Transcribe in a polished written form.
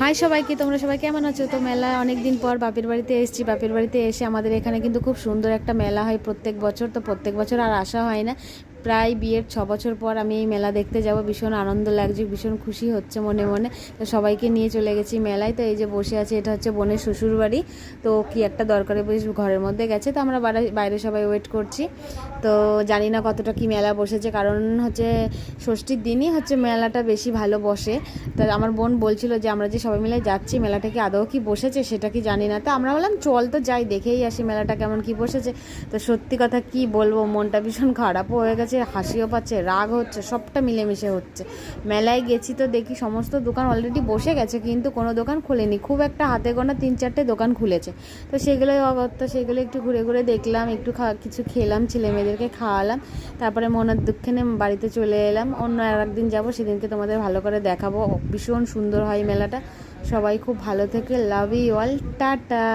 High সবাইকে, তোমরা সবাই কেমন আছো? তো মেলা অনেক দিন পর বাপের বাড়িতে এসেছি। বাপের বাড়িতে এসে আমাদের এখানে কিন্তু খুব সুন্দর একটা মেলা হয় প্রত্যেক বছর। তো প্রত্যেক বছর আর আসা হয় না, প্রায় বিয়ের 6 বছর পর আমি এই মেলা দেখতে যাব। ভীষণ আনন্দ লাগছে, ভীষণ খুশি হচ্ছে মনে মনে। তো সবাইকে নিয়ে চলে গেছি মেলায়। তো এই যে বসে আছে, এটা হচ্ছে বোনের শ্বশুর বাড়ি। তো কি একটা দরকারে বেশ ঘরের মধ্যে গেছে, তো আমরা বাইরে সবাই ওয়েট করছি। তো জানি না কতটা কি মেলা বসেছে, কারণ হচ্ছে ষষ্ঠীর দিনই হচ্ছে মেলাটা বেশি ভালো বসে। তো আমার বোন বলছিল যে আমরা যে সবাই মিলে যাচ্ছি, মেলাটা কি আদৌ কি বসেছে সেটা কি জানি না। তো আমরা বললাম চল তো যাই, দেখেই আসি মেলাটা কেমন কি বসেছে। তো সত্যি কথা কি বলবো, মনটা ভীষণ খারাপও হয়ে গেছে, হাসিও পাচ্ছে, রাগ হচ্ছে, সবটা মিলেমিশে হচ্ছে। মেলায় গেছি তো দেখি সমস্ত দোকান অলরেডি বসে গেছে, কিন্তু কোনো দোকান খোলেনি। খুব একটা হাতে গোনা 3-4টে দোকান খুলেছে। তো সেগুলোই অগত্য, সেগুলো একটু ঘুরে ঘুরে দেখলাম, একটু কিছু খেলাম, ছেলে মেয়েদেরকে খাওয়ালাম। তারপরে মনের দুঃখে বাড়িতে চলে এলাম। অন্য আর একদিন যাবো, সেদিনকে তোমাদের ভালো করে দেখাবো। ভীষণ সুন্দর হয় মেলাটা। সবাই খুব ভালো থেকে, লাভ ইউ অল, টাটা।